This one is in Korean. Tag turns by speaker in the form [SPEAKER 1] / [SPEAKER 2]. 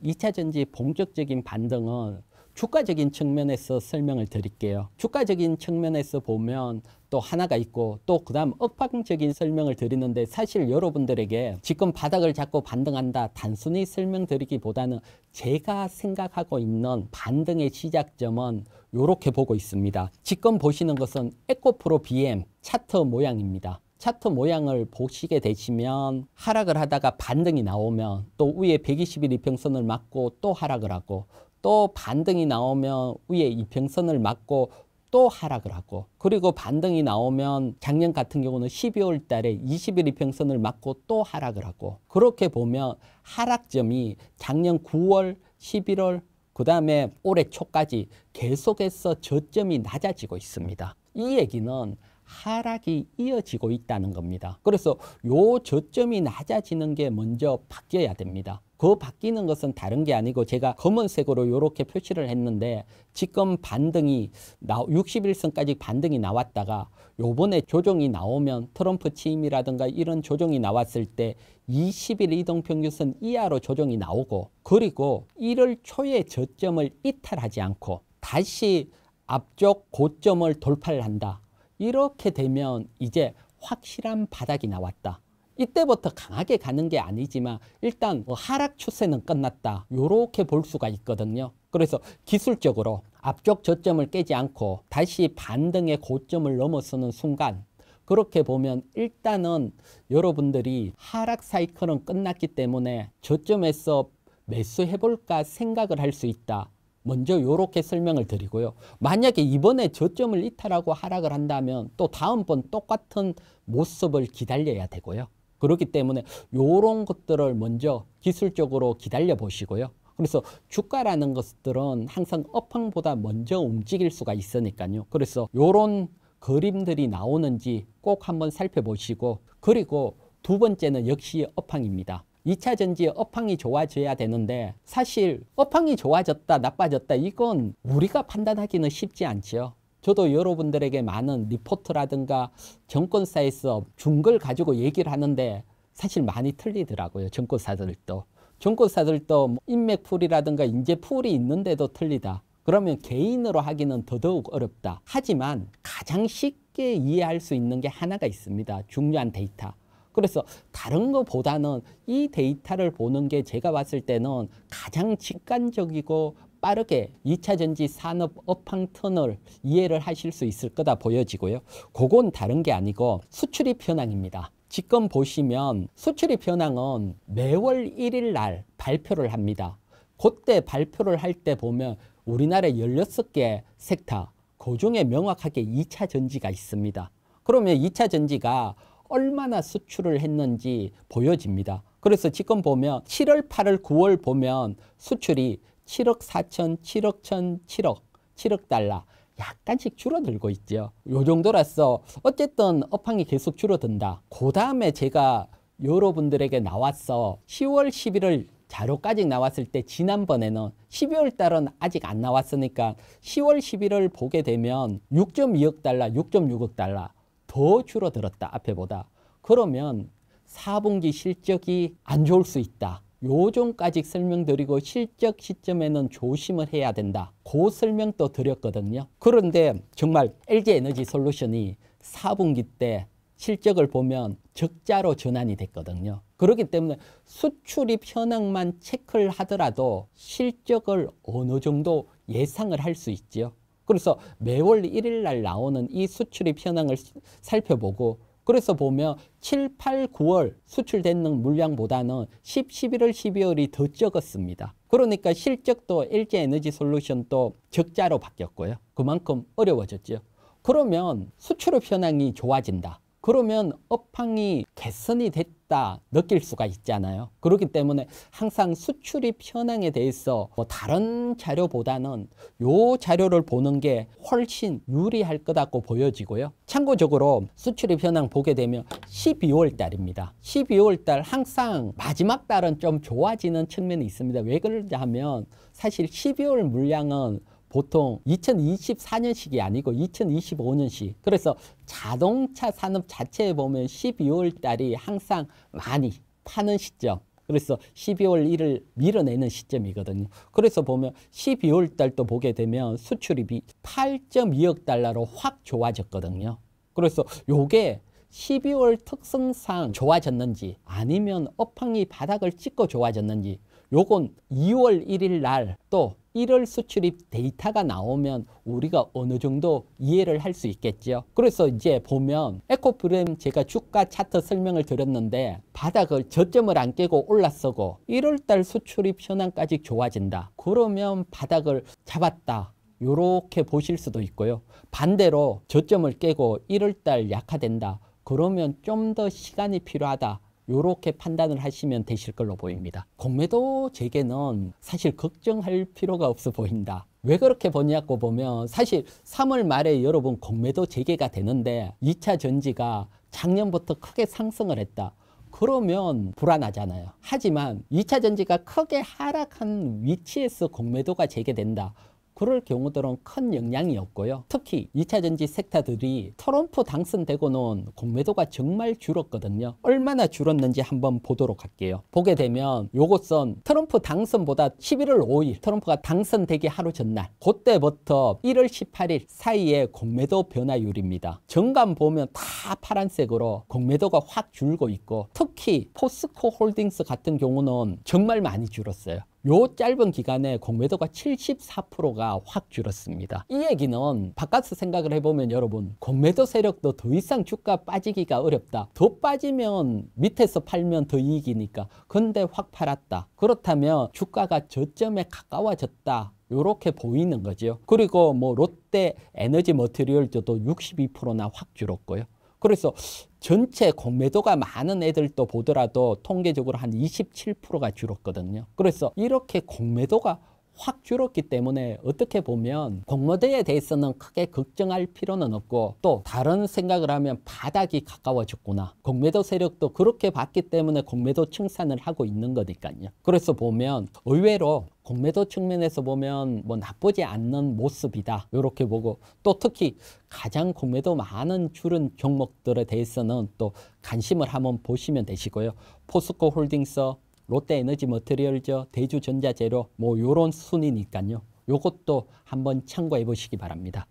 [SPEAKER 1] 2차전지 본격적인 반등은 주가적인 측면에서 설명을 드릴게요. 주가적인 측면에서 보면 또 하나가 있고 또 그 다음 업황적인 설명을 드리는데, 사실 여러분들에게 지금 바닥을 잡고 반등한다 단순히 설명드리기보다는 제가 생각하고 있는 반등의 시작점은 이렇게 보고 있습니다. 지금 보시는 것은 에코프로 BM 차트 모양입니다. 차트 모양을 보시게 되시면 하락을 하다가 반등이 나오면 또 위에 120일 이평선을 맞고 또 하락을 하고, 또 반등이 나오면 위에 이평선을 맞고 또 하락을 하고, 그리고 반등이 나오면 작년 같은 경우는 12월 달에 20일 이평선을 맞고 또 하락을 하고, 그렇게 보면 하락점이 작년 9월, 11월, 그 다음에 올해 초까지 계속해서 저점이 낮아지고 있습니다. 이 얘기는 하락이 이어지고 있다는 겁니다. 그래서 요 저점이 낮아지는 게 먼저 바뀌어야 됩니다. 그 바뀌는 것은 다른 게 아니고, 제가 검은색으로 이렇게 표시를 했는데, 지금 반등이 60일선까지 반등이 나왔다가 요번에 조정이 나오면 트럼프 취임이라든가 이런 조정이 나왔을 때 20일 이동평균선 이하로 조정이 나오고, 그리고 1월 초에 저점을 이탈하지 않고 다시 앞쪽 고점을 돌파를 한다. 이렇게 되면 이제 확실한 바닥이 나왔다. 이때부터 강하게 가는 게 아니지만 일단 하락 추세는 끝났다. 이렇게 볼 수가 있거든요. 그래서 기술적으로 앞쪽 저점을 깨지 않고 다시 반등의 고점을 넘어서는 순간, 그렇게 보면 일단은 여러분들이 하락 사이클은 끝났기 때문에 저점에서 매수해볼까 생각을 할 수 있다. 먼저 이렇게 설명을 드리고요. 만약에 이번에 저점을 이탈하고 하락을 한다면 또 다음번 똑같은 모습을 기다려야 되고요. 그렇기 때문에 이런 것들을 먼저 기술적으로 기다려 보시고요. 그래서 주가라는 것들은 항상 업황보다 먼저 움직일 수가 있으니까요. 그래서 이런 그림들이 나오는지 꼭 한번 살펴보시고, 그리고 두 번째는 역시 업황입니다. 2차전지 업황이 좋아져야 되는데, 사실 업황이 좋아졌다 나빠졌다 이건 우리가 판단하기는 쉽지 않죠. 저도 여러분들에게 많은 리포트라든가 정권사에서 준 걸 가지고 얘기를 하는데 사실 많이 틀리더라고요. 정권사들도 인맥풀이라든가 인재풀이 있는데도 틀리다. 그러면 개인으로 하기는 더더욱 어렵다. 하지만 가장 쉽게 이해할 수 있는 게 하나가 있습니다. 중요한 데이터. 그래서 다른 것보다는 이 데이터를 보는 게 제가 봤을 때는 가장 직관적이고 빠르게 2차전지 산업 업황 턴을 이해를 하실 수 있을 거다 보여지고요. 그건 다른 게 아니고 수출입 현황입니다. 지금 보시면 수출입 현황은 매월 1일 날 발표를 합니다. 그때 발표를 할 때 보면 우리나라 16개 섹터, 그 중에 명확하게 2차전지가 있습니다. 그러면 2차전지가 얼마나 수출을 했는지 보여집니다. 그래서 지금 보면 7월, 8월, 9월 보면 수출이 7억 4천, 7억 1천, 7억 달러 약간씩 줄어들고 있죠. 요 정도라서 어쨌든 업황이 계속 줄어든다. 그 다음에 제가 여러분들에게 나왔어 10월, 11월 자료까지 나왔을 때, 지난번에는 12월 달은 아직 안 나왔으니까 10월, 11월 보게 되면 6.2억 달러, 6.6억 달러 더 줄어들었다, 앞에보다. 그러면 4분기 실적이 안 좋을 수 있다. 요 정도까지 설명드리고 실적 시점에는 조심을 해야 된다. 그 설명도 드렸거든요. 그런데 정말 LG에너지솔루션이 4분기 때 실적을 보면 적자로 전환이 됐거든요. 그렇기 때문에 수출입 현황만 체크를 하더라도 실적을 어느 정도 예상을 할 수 있죠. 그래서 매월 1일 날 나오는 이 수출입 현황을 살펴보고, 그래서 보면 7, 8, 9월 수출되는 물량보다는 10, 11월, 12월이 더 적었습니다. 그러니까 실적도 LG에너지솔루션도 적자로 바뀌었고요. 그만큼 어려워졌죠. 그러면 수출입 현황이 좋아진다. 그러면 업황이 개선이 됐다 느낄 수가 있잖아요. 그렇기 때문에 항상 수출입 현황에 대해서 다른 자료보다는 요 자료를 보는 게 훨씬 유리할 거다고 보여지고요. 참고적으로 수출입 현황 보게 되면 12월 달입니다. 12월 달 항상 마지막 달은 좀 좋아지는 측면이 있습니다. 왜 그러냐 하면 사실 12월 물량은 보통 2024년식이 아니고 2025년식. 그래서 자동차 산업 자체에 보면 12월 달이 항상 많이 파는 시점. 그래서 12월 1일 밀어내는 시점이거든요. 그래서 보면 12월 달도 보게 되면 수출입이 8.2억 달러로 확 좋아졌거든요. 그래서 요게 12월 특성상 좋아졌는지 아니면 업황이 바닥을 찍고 좋아졌는지 요건 2월 1일 날 또 1월 수출입 데이터가 나오면 우리가 어느 정도 이해를 할 수 있겠죠. 그래서 이제 보면 에코프렘 제가 주가 차트 설명을 드렸는데 바닥을 저점을 안 깨고 올랐어고 1월 달 수출입 현황까지 좋아진다. 그러면 바닥을 잡았다. 요렇게 보실 수도 있고요. 반대로 저점을 깨고 1월 달 약화된다. 그러면 좀 더 시간이 필요하다. 요렇게 판단을 하시면 되실 걸로 보입니다. 공매도 재개는 사실 걱정할 필요가 없어 보인다. 왜 그렇게 보냐고 보면 사실 3월 말에 여러분 공매도 재개가 되는데 2차 전지가 작년부터 크게 상승을 했다. 그러면 불안하잖아요. 하지만 2차 전지가 크게 하락한 위치에서 공매도가 재개된다. 그럴 경우들은 큰 영향이 없고요. 특히 2차 전지 섹터들이 트럼프 당선되고는 공매도가 정말 줄었거든요. 얼마나 줄었는지 한번 보도록 할게요. 보게 되면 요것은 트럼프 당선보다 11월 5일 트럼프가 당선되기 하루 전날 그때부터 1월 18일 사이에 공매도 변화율입니다. 정감 보면 다 파란색으로 공매도가 확 줄고 있고 특히 포스코 홀딩스 같은 경우는 정말 많이 줄었어요. 요 짧은 기간에 공매도가 74%가 확 줄었습니다. 이 얘기는 바꿔서 생각을 해보면 여러분 공매도 세력도 더 이상 주가 빠지기가 어렵다. 더 빠지면 밑에서 팔면 더 이익이니까. 근데 확 팔았다. 그렇다면 주가가 저점에 가까워졌다. 요렇게 보이는 거죠. 그리고 뭐 롯데 에너지 머티리얼도 62%나 확 줄었고요. 그래서 전체 공매도가 많은 애들도 보더라도 통계적으로 한 27%가 줄었거든요. 그래서 이렇게 공매도가 확 줄었기 때문에 어떻게 보면 공매도에 대해서는 크게 걱정할 필요는 없고 또 다른 생각을 하면 바닥이 가까워졌구나. 공매도 세력도 그렇게 봤기 때문에 공매도 청산을 하고 있는 거니까요. 그래서 보면 의외로 공매도 측면에서 보면 뭐 나쁘지 않는 모습이다. 이렇게 보고 또 특히 가장 공매도 많은 줄은 종목들에 대해서는 또 관심을 한번 보시면 되시고요. 포스코 홀딩스, 롯데 에너지 머티리얼즈, 대주전자재료 뭐 요런 순이니까요. 요것도 한번 참고해 보시기 바랍니다.